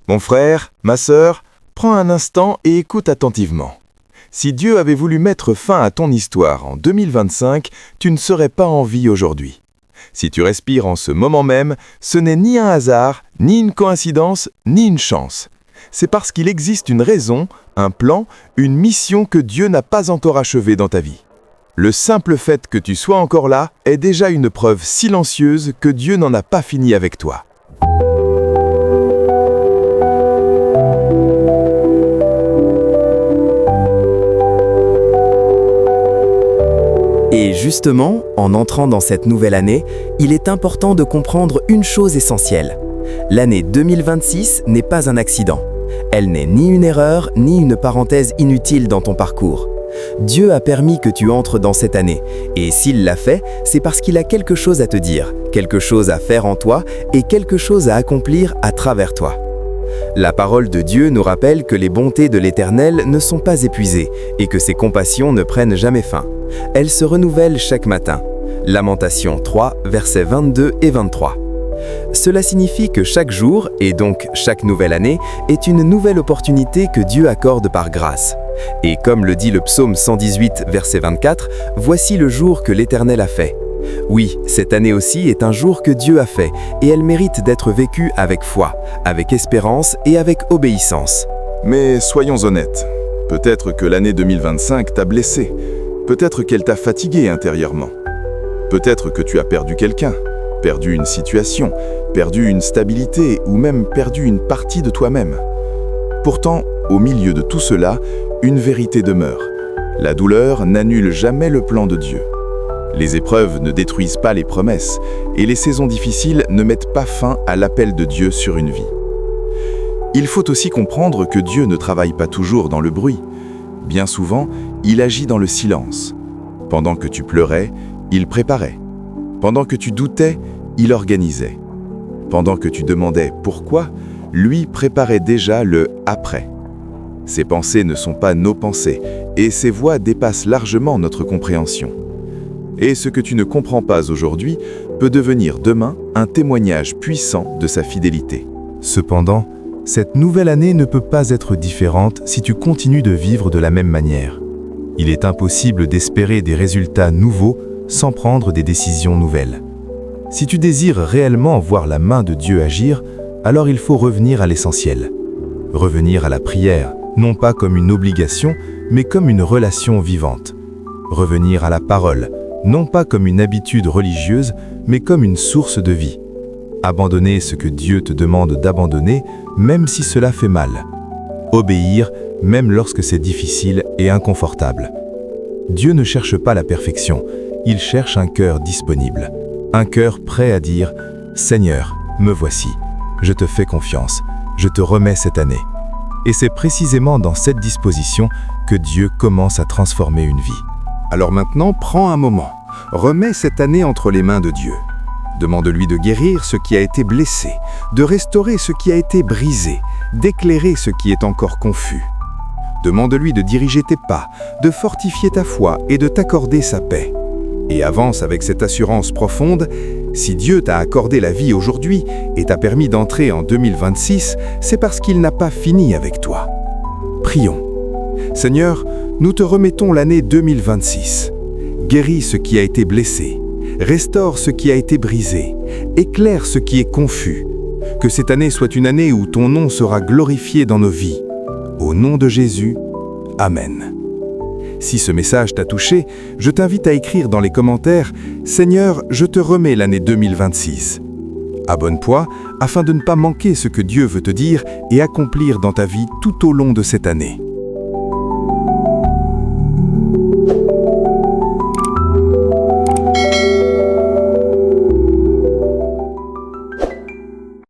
Mon frère, ma sœur, prends un instant et écoute attentivement. Si Dieu avait voulu mettre fin à ton histoire en 2025, tu ne serais pas en vie aujourd'hui. Si tu respires en ce moment même, ce n'est ni un hasard, ni une coïncidence, ni une chance. C'est parce qu'il existe une raison, un plan, une mission que Dieu n'a pas encore achevée dans ta vie. Le simple fait que tu sois encore là est déjà une preuve silencieuse que Dieu n'en a pas fini avec toi. Et justement, en entrant dans cette nouvelle année, il est important de comprendre une chose essentielle. L'année 2026 n'est pas un accident. Elle n'est ni une erreur, ni une parenthèse inutile dans ton parcours. Dieu a permis que tu entres dans cette année, et s'il l'a fait, c'est parce qu'il a quelque chose à te dire, quelque chose à faire en toi et quelque chose à accomplir à travers toi. La parole de Dieu nous rappelle que les bontés de l'Éternel ne sont pas épuisées et que ses compassions ne prennent jamais fin. Elles se renouvellent chaque matin. Lamentation 3, versets 22 et 23. Cela signifie que chaque jour, et donc chaque nouvelle année, est une nouvelle opportunité que Dieu accorde par grâce. Et comme le dit le psaume 118, verset 24, « Voici le jour que l'Éternel a fait ». Oui, cette année aussi est un jour que Dieu a fait, et elle mérite d'être vécue avec foi, avec espérance et avec obéissance. Mais soyons honnêtes, peut-être que l'année 2025 t'a blessé, peut-être qu'elle t'a fatigué intérieurement. Peut-être que tu as perdu quelqu'un, perdu une situation, perdu une stabilité ou même perdu une partie de toi-même. Pourtant, au milieu de tout cela, une vérité demeure. La douleur n'annule jamais le plan de Dieu. Les épreuves ne détruisent pas les promesses et les saisons difficiles ne mettent pas fin à l'appel de Dieu sur une vie. Il faut aussi comprendre que Dieu ne travaille pas toujours dans le bruit. Bien souvent, il agit dans le silence. Pendant que tu pleurais, il préparait. Pendant que tu doutais, il organisait. Pendant que tu demandais pourquoi, lui préparait déjà le « après ». Ses pensées ne sont pas nos pensées et ses voix dépassent largement notre compréhension. Et ce que tu ne comprends pas aujourd'hui peut devenir demain un témoignage puissant de sa fidélité. Cependant, cette nouvelle année ne peut pas être différente si tu continues de vivre de la même manière. Il est impossible d'espérer des résultats nouveaux sans prendre des décisions nouvelles. Si tu désires réellement voir la main de Dieu agir, alors il faut revenir à l'essentiel. Revenir à la prière, non pas comme une obligation, mais comme une relation vivante. Revenir à la parole, non pas comme une habitude religieuse, mais comme une source de vie. Abandonner ce que Dieu te demande d'abandonner, même si cela fait mal. Obéir, même lorsque c'est difficile et inconfortable. Dieu ne cherche pas la perfection, il cherche un cœur disponible. Un cœur prêt à dire « Seigneur, me voici, je te fais confiance, je te remets cette année ». Et c'est précisément dans cette disposition que Dieu commence à transformer une vie. Alors maintenant, prends un moment. Remets cette année entre les mains de Dieu. Demande-lui de guérir ce qui a été blessé, de restaurer ce qui a été brisé, d'éclairer ce qui est encore confus. Demande-lui de diriger tes pas, de fortifier ta foi et de t'accorder sa paix. Et avance avec cette assurance profonde, si Dieu t'a accordé la vie aujourd'hui et t'a permis d'entrer en 2026, c'est parce qu'il n'a pas fini avec toi. Prions. Seigneur, nous te remettons l'année 2026. Guéris ce qui a été blessé, restaure ce qui a été brisé, éclaire ce qui est confus. Que cette année soit une année où ton nom sera glorifié dans nos vies. Au nom de Jésus, Amen. Si ce message t'a touché, je t'invite à écrire dans les commentaires « Seigneur, je te remets l'année 2026 ». Abonne-toi afin de ne pas manquer ce que Dieu veut te dire et accomplir dans ta vie tout au long de cette année.